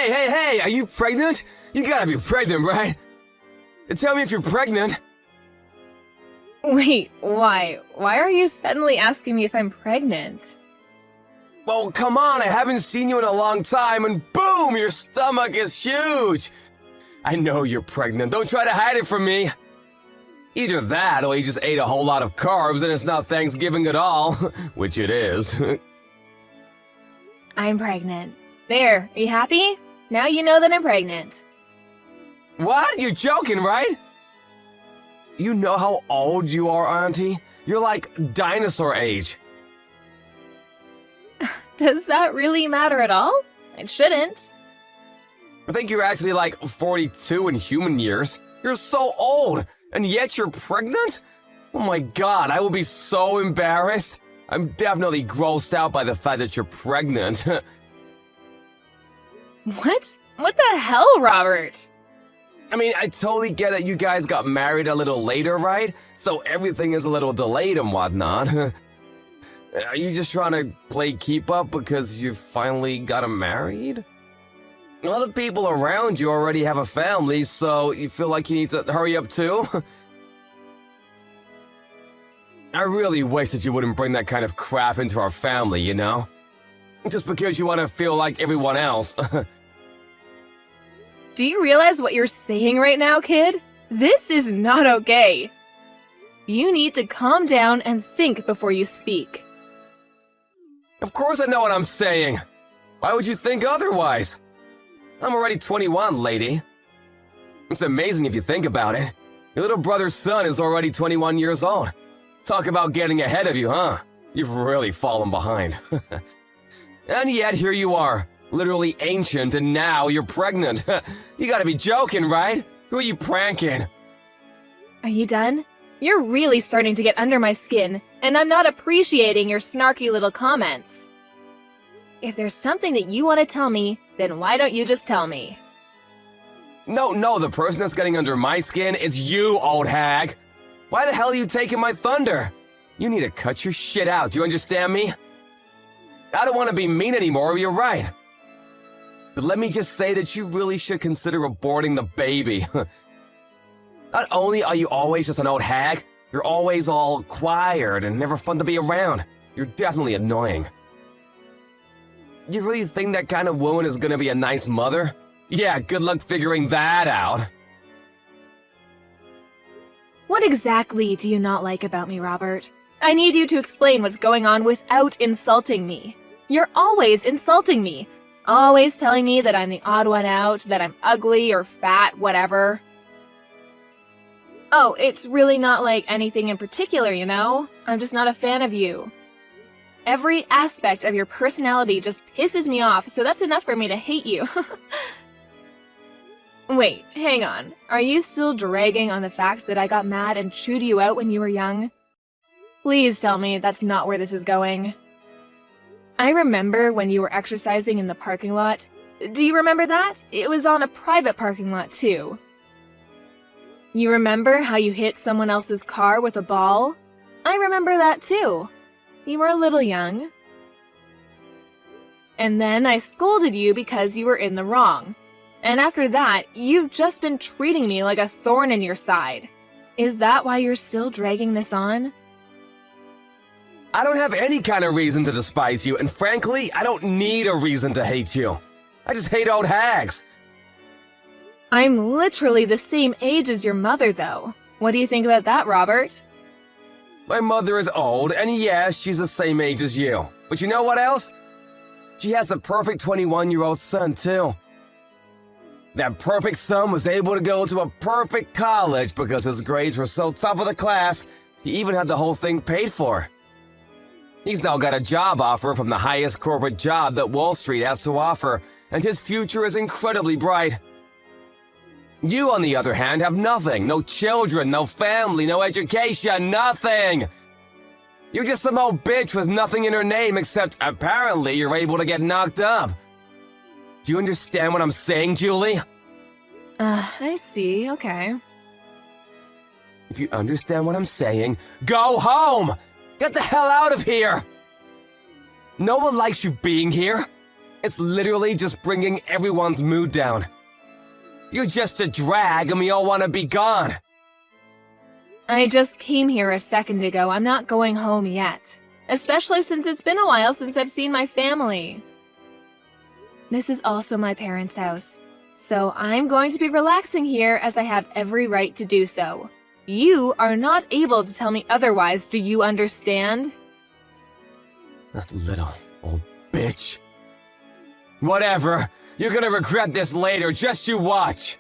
Hey, are you pregnant? You gotta be pregnant, right? Tell me if you're pregnant. Wait, why? Why are you suddenly asking me if I'm pregnant? Well, come on, I haven't seen you in a long time, and boom, your stomach is huge. I know you're pregnant, don't try to hide it from me. Either that, or you just ate a whole lot of carbs and it's not Thanksgiving at all, which it is. I'm pregnant. There, are you happy? Now you know that I'm pregnant. What? You're joking, right? You know how old you are, Auntie? You're like dinosaur age. Does that really matter at all? It shouldn't. I think you're actually like 42 in human years. You're so old, and yet you're pregnant? Oh my god, I will be so embarrassed. I'm definitely grossed out by the fact that you're pregnant. What? What the hell, Robert? I mean, I totally get that you guys got married a little later, right? So everything is a little delayed and whatnot. Are you just trying to play keep up because you finally got married? Other people around you already have a family, so you feel like you need to hurry up too? I really wish that you wouldn't bring that kind of crap into our family, you know? Just because you want to feel like everyone else. Do you realize what you're saying right now, kid? This is not okay. You need to calm down and think before you speak. Of course I know what I'm saying. Why would you think otherwise? I'm already 21, lady. It's amazing if you think about it. Your little brother's son is already 21 years old. Talk about getting ahead of you, huh? You've really fallen behind. And yet here you are, literally ancient, and now you're pregnant. You gotta be joking, right? Who are you pranking? Are you done? You're really starting to get under my skin, and I'm not appreciating your snarky little comments. If there's something that you want to tell me, then why don't you just tell me? No, the person that's getting under my skin is you, old hag. Why the hell are you taking my thunder? You need to cut your shit out, do you understand me? I don't want to be mean anymore, you're right. But let me just say that you really should consider aborting the baby. Not only are you always just an old hag, you're always all quiet and never fun to be around. You're definitely annoying. You really think that kind of woman is gonna be a nice mother? Yeah, good luck figuring that out. What exactly do you not like about me, Robert? I need you to explain what's going on without insulting me. You're always insulting me. Always telling me that I'm the odd one out, that I'm ugly or fat, whatever. Oh, it's really not like anything in particular, you know? I'm just not a fan of you. Every aspect of your personality just pisses me off, so that's enough for me to hate you. Wait, hang on. Are you still dragging on the fact that I got mad and chewed you out when you were young? Please tell me that's not where this is going. I remember when you were exercising in the parking lot. Do you remember that? It was on a private parking lot, too. You remember how you hit someone else's car with a ball? I remember that, too. You were a little young. And then I scolded you because you were in the wrong. And after that, you've just been treating me like a thorn in your side. Is that why you're still dragging this on? I don't have any kind of reason to despise you, and frankly, I don't need a reason to hate you. I just hate old hags. I'm literally the same age as your mother, though. What do you think about that, Robert? My mother is old, and yes, she's the same age as you. But you know what else? She has a perfect 21-year-old son, too. That perfect son was able to go to a perfect college because his grades were so top of the class, he even had the whole thing paid for. He's now got a job offer from the highest corporate job that Wall Street has to offer, and his future is incredibly bright. You, on the other hand, have nothing. No children, no family, no education, nothing! You're just some old bitch with nothing in her name except apparently you're able to get knocked up. Do you understand what I'm saying, Julie? I see, okay. If you understand what I'm saying, go home! Get the hell out of here! No one likes you being here. It's literally just bringing everyone's mood down. You're just a drag and we all want to be gone. I just came here a second ago. I'm not going home yet. Especially since it's been a while since I've seen my family. This is also my parents' house. So I'm going to be relaxing here as I have every right to do so. You are not able to tell me otherwise, do you understand? That little old bitch. Whatever. You're gonna regret this later, just you watch.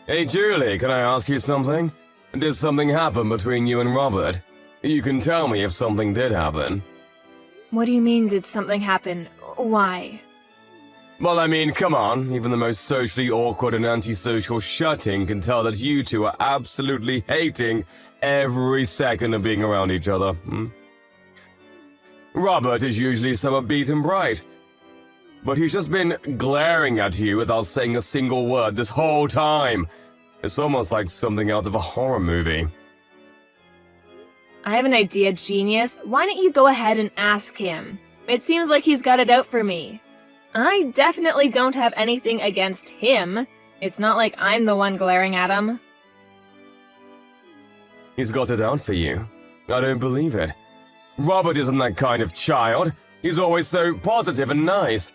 Hey Julie, can I ask you something? Did something happen between you and Robert? You can tell me if something did happen. What do you mean, did something happen? Why? Well, I mean, come on. Even the most socially awkward and antisocial shutting can tell that you two are absolutely hating every second of being around each other. Robert is usually so upbeat and bright. But he's just been glaring at you without saying a single word this whole time. It's almost like something out of a horror movie. I have an idea, genius. Why don't you go ahead and ask him? It seems like he's got it out for me. I definitely don't have anything against him. It's not like I'm the one glaring at him. He's got it out for you. I don't believe it. Robert isn't that kind of child. He's always so positive and nice.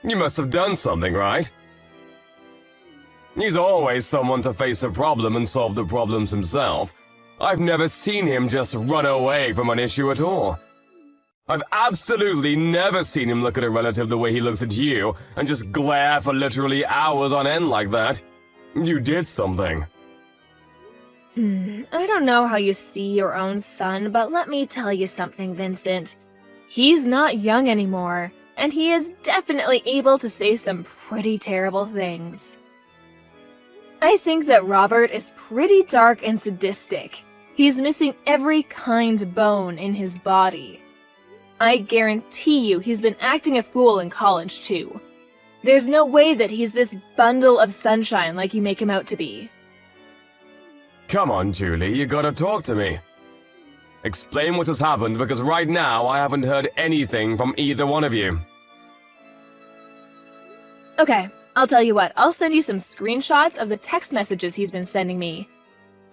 You must have done something, right? He's always someone to face a problem and solve the problems himself. I've never seen him just run away from an issue at all. I've absolutely never seen him look at a relative the way he looks at you and just glare for literally hours on end like that. You did something. I don't know how you see your own son, but let me tell you something, Vincent. He's not young anymore, and he is definitely able to say some pretty terrible things. I think that Robert is pretty dark and sadistic. He's missing every kind bone in his body. I guarantee you he's been acting a fool in college too. There's no way that he's this bundle of sunshine like you make him out to be. Come on, Julie, you gotta talk to me. Explain what has happened, because right now I haven't heard anything from either one of you. Okay, I'll tell you what, I'll send you some screenshots of the text messages he's been sending me.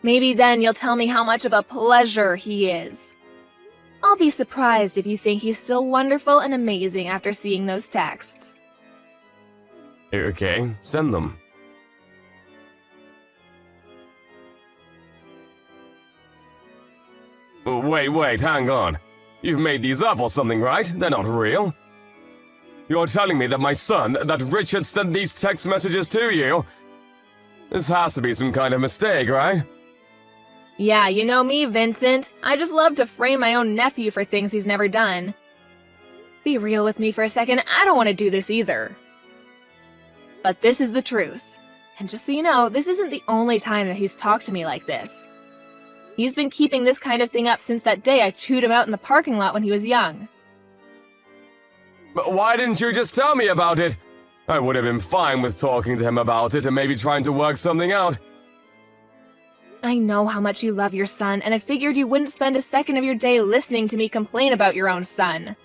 Maybe then you'll tell me how much of a pleasure he is. I'll be surprised if you think he's still wonderful and amazing after seeing those texts. Okay, send them. Wait, hang on. You've made these up or something, right? They're not real. You're telling me that my son, that Richard, sent these text messages to you? This has to be some kind of mistake, right? Yeah, you know me, Vincent. I just love to frame my own nephew for things he's never done. Be real with me for a second, I don't want to do this either. But this is the truth. And just so you know, this isn't the only time that he's talked to me like this. He's been keeping this kind of thing up since that day I chewed him out in the parking lot when he was young. But why didn't you just tell me about it? I would have been fine with talking to him about it and maybe trying to work something out. I know how much you love your son, and I figured you wouldn't spend a second of your day listening to me complain about your own son.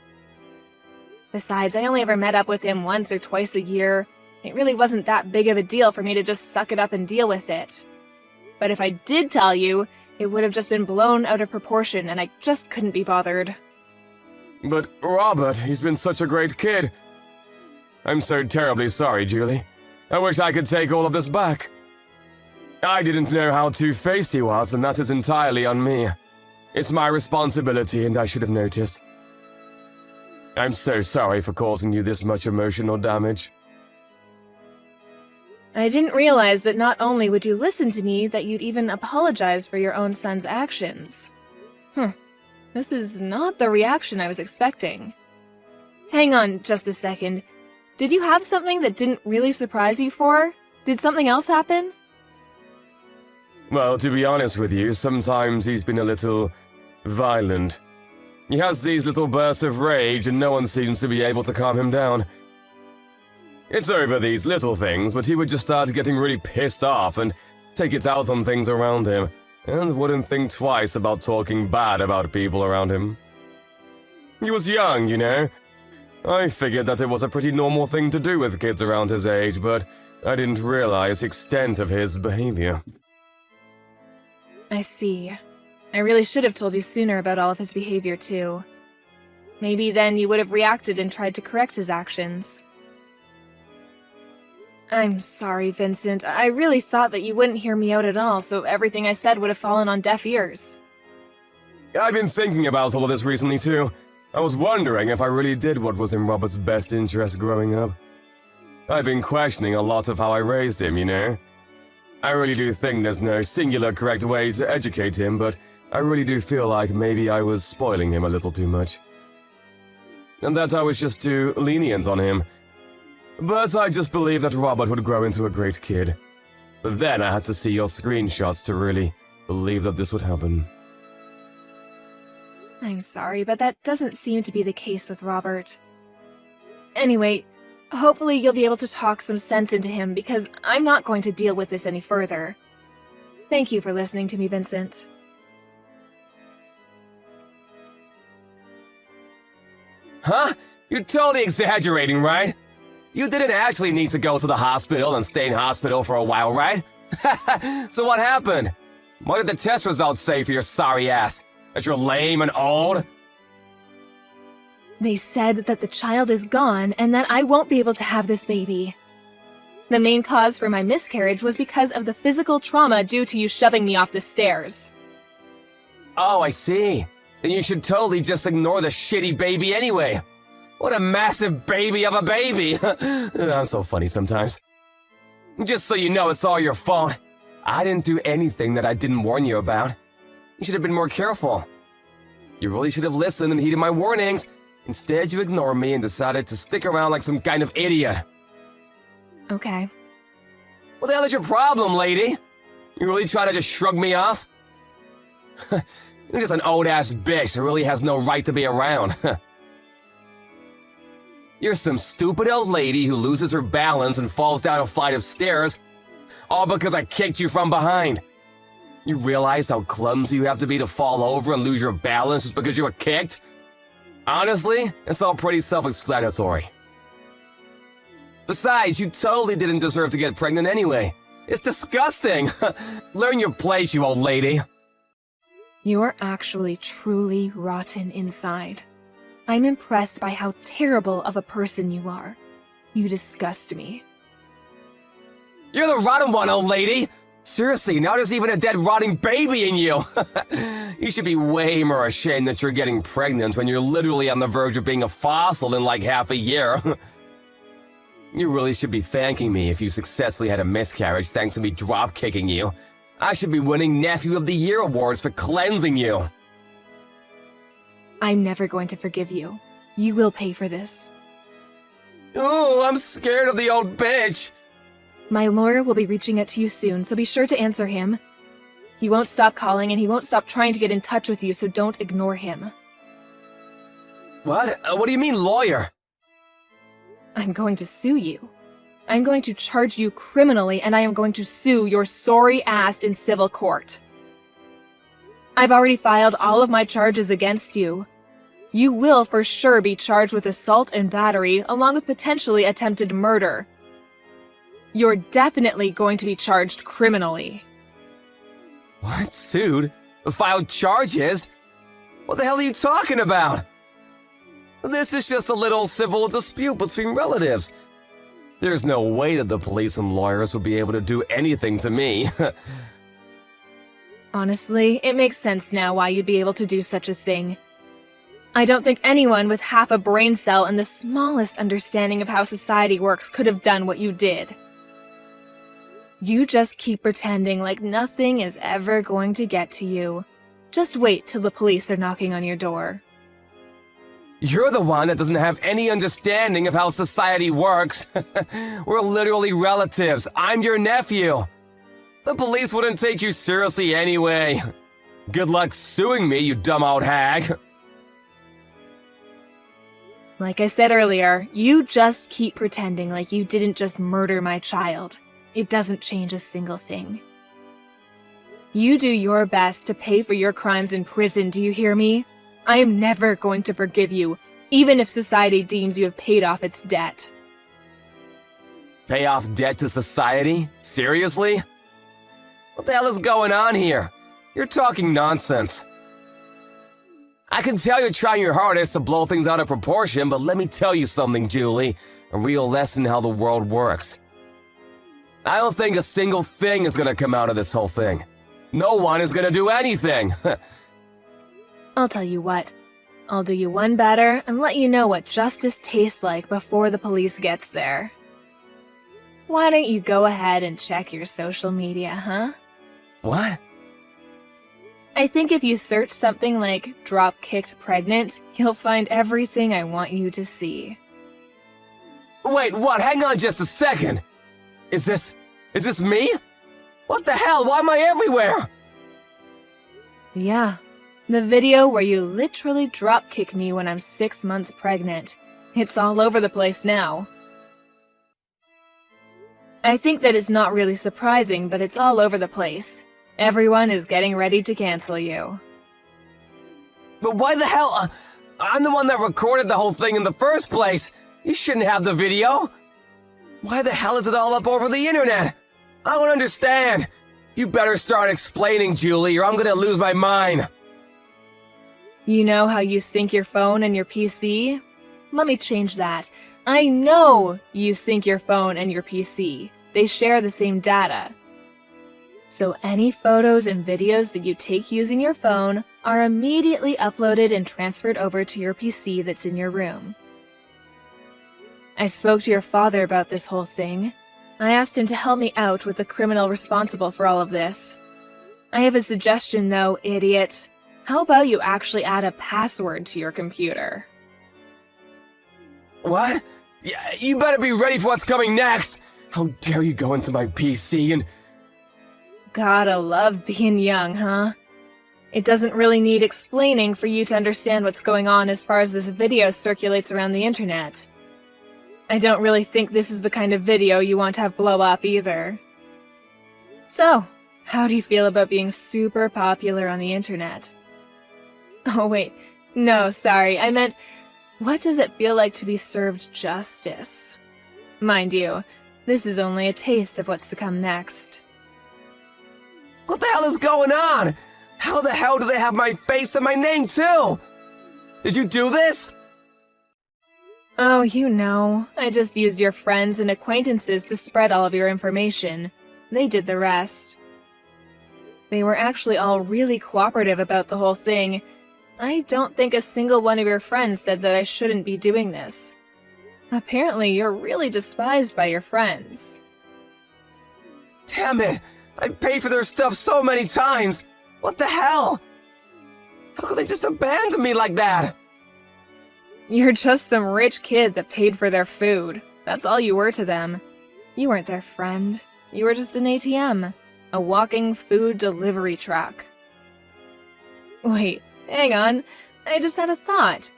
Besides, I only ever met up with him once or twice a year. It really wasn't that big of a deal for me to just suck it up and deal with it. But if I did tell you, it would have just been blown out of proportion, and I just couldn't be bothered. But Robert, he's been such a great kid. I'm so terribly sorry, Julie. I wish I could take all of this back. I didn't know how two-faced he was, and that is entirely on me. It's my responsibility, and I should have noticed. I'm so sorry for causing you this much emotional damage. I didn't realize that not only would you listen to me, that you'd even apologize for your own son's actions. This is not the reaction I was expecting. Hang on just a second. Did you have something that didn't really surprise you for? Did something else happen? Well, to be honest with you, sometimes he's been a little violent. He has these little bursts of rage and no one seems to be able to calm him down. It's over these little things, but he would just start getting really pissed off and take it out on things around him. and wouldn't think twice about talking bad about people around him. He was young, you know. I figured that it was a pretty normal thing to do with kids around his age, but I didn't realize the extent of his behavior. I see. I really should have told you sooner about all of his behavior, too. Maybe then you would have reacted and tried to correct his actions. I'm sorry, Vincent. I really thought that you wouldn't hear me out at all, so everything I said would have fallen on deaf ears. I've been thinking about all of this recently, too. I was wondering if I really did what was in Robert's best interest growing up. I've been questioning a lot of how I raised him, you know? I really do think there's no singular correct way to educate him, but I really do feel like maybe I was spoiling him a little too much. And that I was just too lenient on him. But I just believed that Robert would grow into a great kid. But then I had to see your screenshots to really believe that this would happen. I'm sorry, but that doesn't seem to be the case with Robert. Anyway, hopefully you'll be able to talk some sense into him, because I'm not going to deal with this any further. Thank you for listening to me, Vincent. Huh? You're totally exaggerating, right? You didn't actually need to go to the hospital and stay in hospital for a while, right? So what happened? What did the test results say for your sorry ass? That you're lame and old? They said that the child is gone and that I won't be able to have this baby. The main cause for my miscarriage was because of the physical trauma due to you shoving me off the stairs. Oh, I see. Then you should totally just ignore the shitty baby anyway. What a massive baby of a baby. I'm so funny sometimes. Just so you know, it's all your fault. I didn't do anything that I didn't warn you about. You should have been more careful. You really should have listened and heeded my warnings. Instead, you ignored me and decided to stick around like some kind of idiot. Okay. What the hell is your problem, lady? You really trying to just shrug me off? You're just an old-ass bitch who really has no right to be around. You're some stupid old lady who loses her balance and falls down a flight of stairs, all because I kicked you from behind. You realize how clumsy you have to be to fall over and lose your balance just because you were kicked? Honestly, it's all pretty self-explanatory. Besides, you totally didn't deserve to get pregnant anyway. It's disgusting! Learn your place, you old lady. You're actually truly rotten inside. I'm impressed by how terrible of a person you are. You disgust me. You're the rotten one, old lady! Seriously, now there's even a dead rotting baby in you! You should be way more ashamed that you're getting pregnant when you're literally on the verge of being a fossil in like half a year. You really should be thanking me if you successfully had a miscarriage thanks to me drop-kicking you. I should be winning Nephew of the Year awards for cleansing you. I'm never going to forgive you. You will pay for this. Ooh, I'm scared of the old bitch! My lawyer will be reaching out to you soon, so be sure to answer him. He won't stop calling and he won't stop trying to get in touch with you, so don't ignore him. What? What do you mean, lawyer? I'm going to sue you. I'm going to charge you criminally, and I am going to sue your sorry ass in civil court. I've already filed all of my charges against you. You will for sure be charged with assault and battery, along with potentially attempted murder. You're definitely going to be charged criminally. What? Sued? Filed charges? What the hell are you talking about? This is just a little civil dispute between relatives. There's no way that the police and lawyers will be able to do anything to me. Honestly, it makes sense now why you'd be able to do such a thing. I don't think anyone with half a brain cell and the smallest understanding of how society works could have done what you did. You just keep pretending like nothing is ever going to get to you. Just wait till the police are knocking on your door. You're the one that doesn't have any understanding of how society works. We're literally relatives. I'm your nephew. The police wouldn't take you seriously anyway. Good luck suing me, you dumb old hag. Like I said earlier, you just keep pretending like you didn't just murder my child. It doesn't change a single thing. You do your best to pay for your crimes in prison, do you hear me? I am never going to forgive you, even if society deems you have paid off its debt. Pay off debt to society? Seriously? What the hell is going on here? You're talking nonsense. I can tell you're trying your hardest to blow things out of proportion, but let me tell you something, Julie. A real lesson in how the world works. I don't think a single thing is gonna come out of this whole thing. No one is gonna do anything. I'll tell you what. I'll do you one better and let you know what justice tastes like before the police gets there. Why don't you go ahead and check your social media, huh? What? I think if you search something like drop-kicked pregnant, you'll find everything I want you to see. Wait, what? Hang on just a second. Is this me? What the hell? Why am I everywhere? Yeah, the video where you literally drop-kick me when I'm 6 months pregnant. It's all over the place now. I think that it's not really surprising, but it's all over the place. Everyone is getting ready to cancel you. But why the hell? I'm the one that recorded the whole thing in the first place. You shouldn't have the video. Why the hell is it all up over the internet? I don't understand. You better start explaining, Julie, or I'm gonna lose my mind. You know how you sync your phone and your PC? Let me change that. I know you sync your phone and your PC. They share the same data. So any photos and videos that you take using your phone are immediately uploaded and transferred over to your PC that's in your room. I spoke to your father about this whole thing. I asked him to help me out with the criminal responsible for all of this. I have a suggestion though, idiot. How about you actually add a password to your computer? What? Yeah, you better be ready for what's coming next. How dare you go into my PC and... Gotta love being young, huh? It doesn't really need explaining for you to understand what's going on as far as this video circulates around the internet. I don't really think this is the kind of video you want to have blow up either. So, how do you feel about being super popular on the internet? Oh wait, no, sorry, I meant, what does it feel like to be served justice? Mind you, this is only a taste of what's to come next. What the hell is going on? How the hell do they have my face and my name too? Did you do this? Oh, you know, I just used your friends and acquaintances to spread all of your information. They did the rest. They were actually all really cooperative about the whole thing. I don't think a single one of your friends said that I shouldn't be doing this. Apparently, you're really despised by your friends. Damn it! I paid for their stuff so many times! What the hell? How could they just abandon me like that? You're just some rich kid that paid for their food. That's all you were to them. You weren't their friend. You were just an ATM. A walking food delivery truck. Wait, hang on. I just had a thought.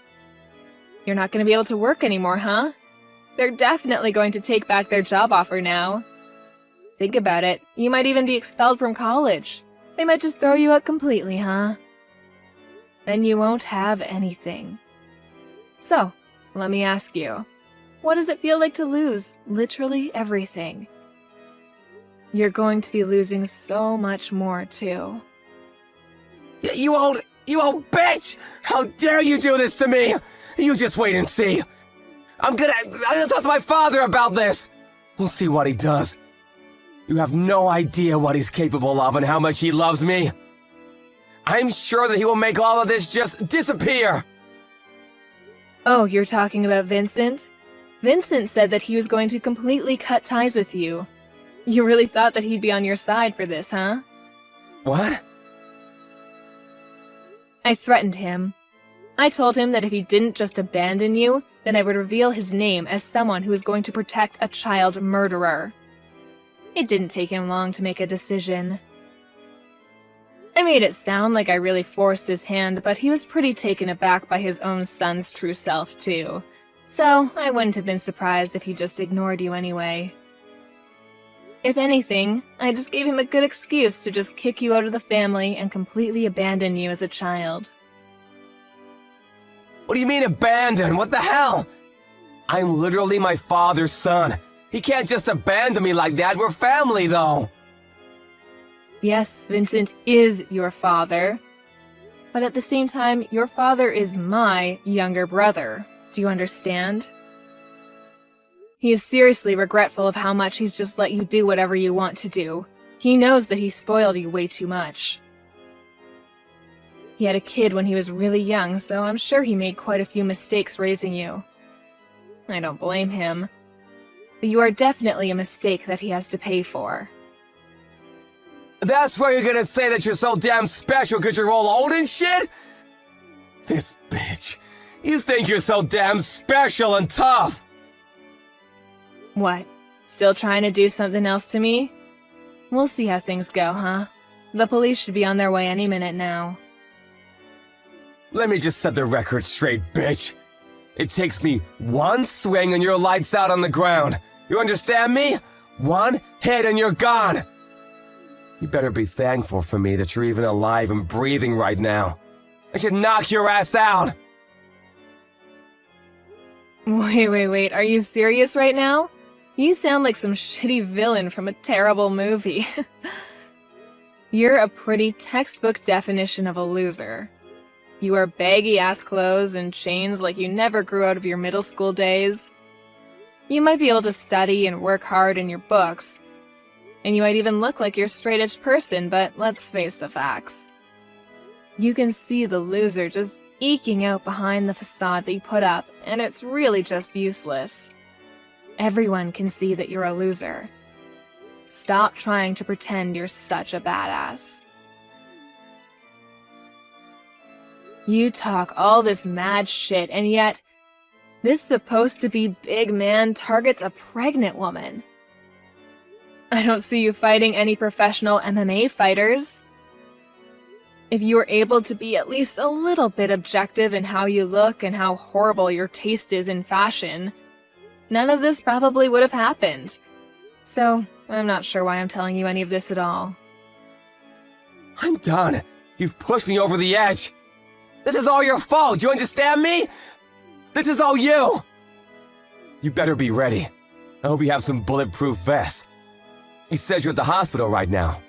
You're not going to be able to work anymore, huh? They're definitely going to take back their job offer now. Think about it. You might even be expelled from college. They might just throw you out completely, huh? Then you won't have anything. So, let me ask you, what does it feel like to lose literally everything? You're going to be losing so much more, too. You old bitch! How dare you do this to me! You just wait and see. I'm gonna talk to my father about this. We'll see what he does. You have no idea what he's capable of and how much he loves me. I'm sure that he will make all of this just disappear. Oh, you're talking about Vincent? Vincent said that he was going to completely cut ties with you. You really thought that he'd be on your side for this, huh? What? I threatened him. I told him that if he didn't just abandon you, then I would reveal his name as someone who is going to protect a child murderer. It didn't take him long to make a decision. I made it sound like I really forced his hand, but he was pretty taken aback by his own son's true self, too. So, I wouldn't have been surprised if he just ignored you anyway. If anything, I just gave him a good excuse to just kick you out of the family and completely abandon you as a child. What do you mean abandon? What the hell? I'm literally my father's son. He can't just abandon me like that. We're family, though. Yes, Vincent is your father. But at the same time, your father is my younger brother. Do you understand? He is seriously regretful of how much he's just let you do whatever you want to do. He knows that he spoiled you way too much. He had a kid when he was really young, so I'm sure he made quite a few mistakes raising you. I don't blame him. But you are definitely a mistake that he has to pay for. That's why you're gonna say that you're so damn special because you're all old and shit? This bitch. You think you're so damn special and tough. What? Still trying to do something else to me? We'll see how things go, huh? The police should be on their way any minute now. Let me just set the record straight, bitch. It takes me one swing and you're lights out on the ground. You understand me? One hit and you're gone. You better be thankful for me that you're even alive and breathing right now. I should knock your ass out. Wait, are you serious right now? You sound like some shitty villain from a terrible movie. You're a pretty textbook definition of a loser. You wear baggy-ass clothes and chains like you never grew out of your middle school days. You might be able to study and work hard in your books, and you might even look like you're a straight-edge person, but let's face the facts. You can see the loser just eking out behind the facade that you put up, and it's really just useless. Everyone can see that you're a loser. Stop trying to pretend you're such a badass. You talk all this mad shit, and yet, this supposed to be big man targets a pregnant woman. I don't see you fighting any professional MMA fighters. If you were able to be at least a little bit objective in how you look and how horrible your taste is in fashion, none of this probably would have happened. So, I'm not sure why I'm telling you any of this at all. I'm done. You've pushed me over the edge. This is all your fault, you understand me? This is all you! You better be ready. I hope you have some bulletproof vests. You said you're at the hospital right now.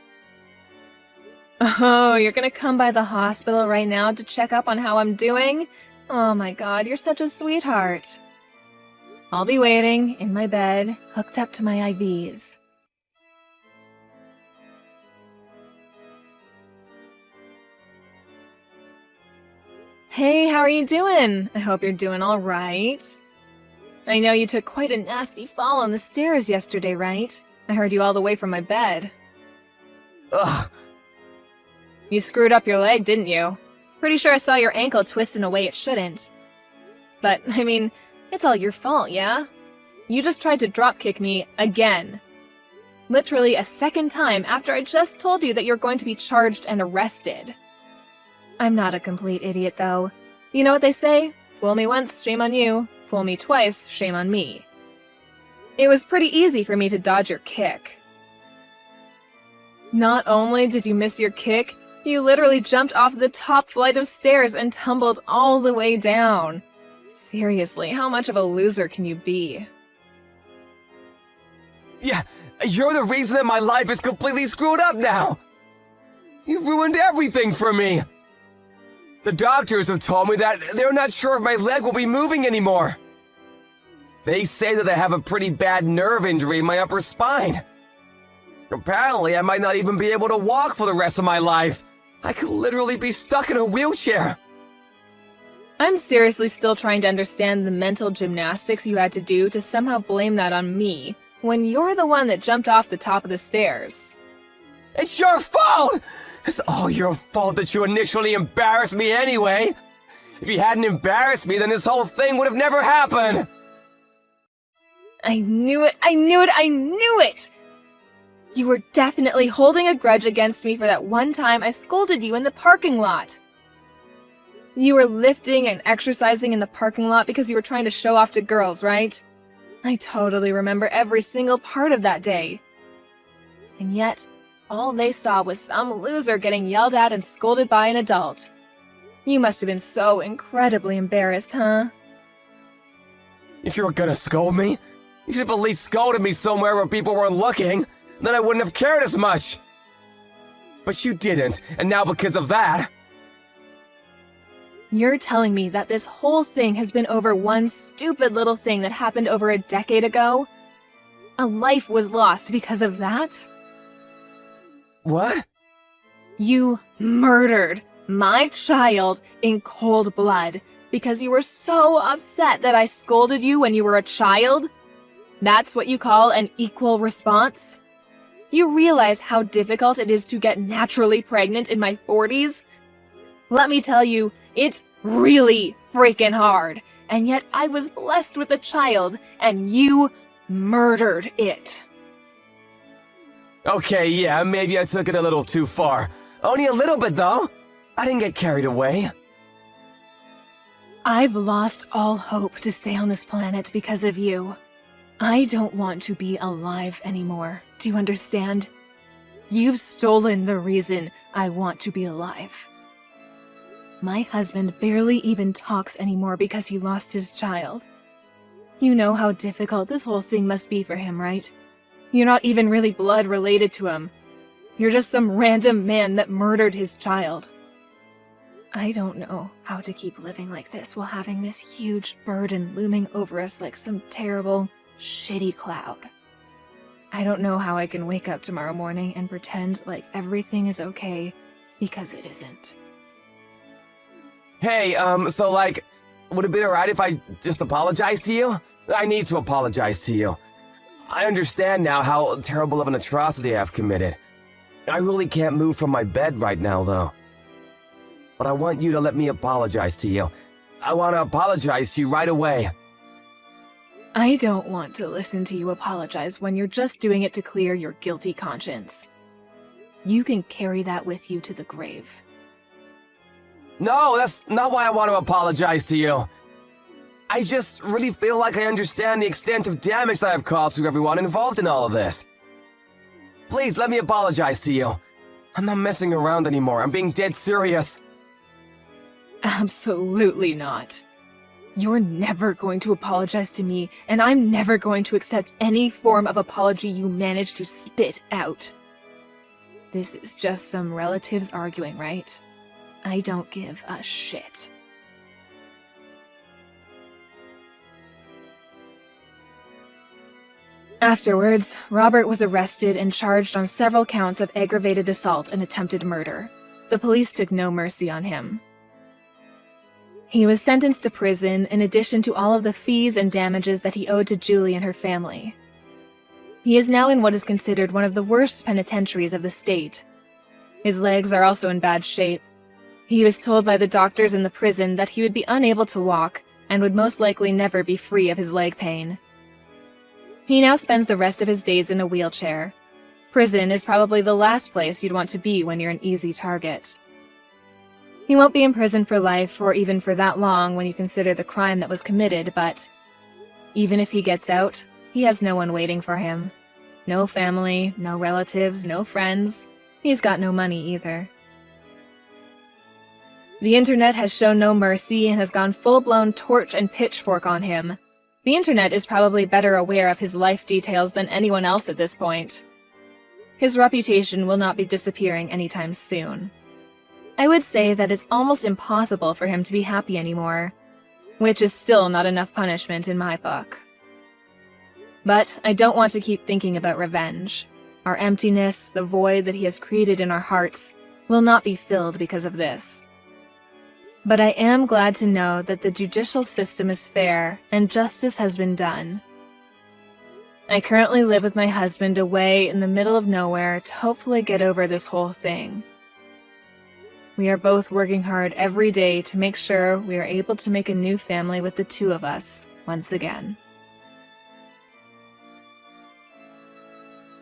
Oh, you're gonna come by the hospital right now to check up on how I'm doing? Oh my god, you're such a sweetheart. I'll be waiting, in my bed, hooked up to my IVs. Hey, how are you doing? I hope you're doing all right. I know you took quite a nasty fall on the stairs yesterday, right? I heard you all the way from my bed. Ugh. You screwed up your leg, didn't you? Pretty sure I saw your ankle twist in a way it shouldn't. But, I mean, it's all your fault, yeah? You just tried to dropkick me again. Literally a second time after I just told you that you're going to be charged and arrested. I'm not a complete idiot, though. You know what they say? Fool me once, shame on you. Fool me twice, shame on me. It was pretty easy for me to dodge your kick. Not only did you miss your kick, you literally jumped off the top flight of stairs and tumbled all the way down. Seriously, how much of a loser can you be? Yeah, you're the reason that my life is completely screwed up now. You've ruined everything for me. The doctors have told me that they're not sure if my leg will be moving anymore. They say that I have a pretty bad nerve injury in my upper spine. Apparently, I might not even be able to walk for the rest of my life. I could literally be stuck in a wheelchair. I'm seriously still trying to understand the mental gymnastics you had to do to somehow blame that on me, when you're the one that jumped off the top of the stairs. It's your fault! It's all your fault that you initially embarrassed me anyway. If you hadn't embarrassed me, then this whole thing would have never happened. I knew it! You were definitely holding a grudge against me for that one time I scolded you in the parking lot. You were lifting and exercising in the parking lot because you were trying to show off to girls, right? I totally remember every single part of that day. And yet, all they saw was some loser getting yelled at and scolded by an adult. You must have been so incredibly embarrassed, huh? If you were gonna scold me, you should have at least scolded me somewhere where people weren't looking. Then I wouldn't have cared as much. But you didn't, and now because of that... You're telling me that this whole thing has been over one stupid little thing that happened over a decade ago? A life was lost because of that? What? You murdered my child in cold blood because you were so upset that I scolded you when you were a child? That's what you call an equal response? You realize how difficult it is to get naturally pregnant in my 40s? Let me tell you, it's really freaking hard. And yet I was blessed with a child, and you murdered it. Okay, yeah, maybe I took it a little too far. Only a little bit, though. I didn't get carried away. I've lost all hope to stay on this planet because of you. I don't want to be alive anymore. Do you understand? You've stolen the reason I want to be alive. My husband barely even talks anymore because he lost his child. You know how difficult this whole thing must be for him, right? You're not even really blood related to him. You're just some random man that murdered his child. I don't know how to keep living like this while having this huge burden looming over us like some terrible, shitty cloud. I don't know how I can wake up tomorrow morning and pretend like everything is okay, because it isn't. Hey, so like, would it be alright if I just apologized to you? I need to apologize to you. I understand now how terrible of an atrocity I've committed. I really can't move from my bed right now, though. But I want you to let me apologize to you. I want to apologize to you right away. I don't want to listen to you apologize when you're just doing it to clear your guilty conscience. You can carry that with you to the grave. No, that's not why I want to apologize to you. I just really feel like I understand the extent of damage that I've caused to everyone involved in all of this. Please, let me apologize to you. I'm not messing around anymore. I'm being dead serious. Absolutely not. You're never going to apologize to me, and I'm never going to accept any form of apology you manage to spit out. This is just some relatives arguing, right? I don't give a shit. Afterwards, Robert was arrested and charged on several counts of aggravated assault and attempted murder. The police took no mercy on him. He was sentenced to prison in addition to all of the fees and damages that he owed to Julie and her family. He is now in what is considered one of the worst penitentiaries of the state. His legs are also in bad shape. He was told by the doctors in the prison that he would be unable to walk and would most likely never be free of his leg pain. He now spends the rest of his days in a wheelchair. Prison is probably the last place you'd want to be when you're an easy target. He won't be in prison for life or even for that long when you consider the crime that was committed, but even if he gets out, he has no one waiting for him. No family, no relatives, no friends. He's got no money either. The internet has shown no mercy and has gone full-blown torch and pitchfork on him. The internet is probably better aware of his life details than anyone else at this point. His reputation will not be disappearing anytime soon. I would say that it's almost impossible for him to be happy anymore, which is still not enough punishment in my book. But I don't want to keep thinking about revenge. Our emptiness, the void that he has created in our hearts, will not be filled because of this. But I am glad to know that the judicial system is fair and justice has been done. I currently live with my husband away in the middle of nowhere to hopefully get over this whole thing. We are both working hard every day to make sure we are able to make a new family with the two of us once again.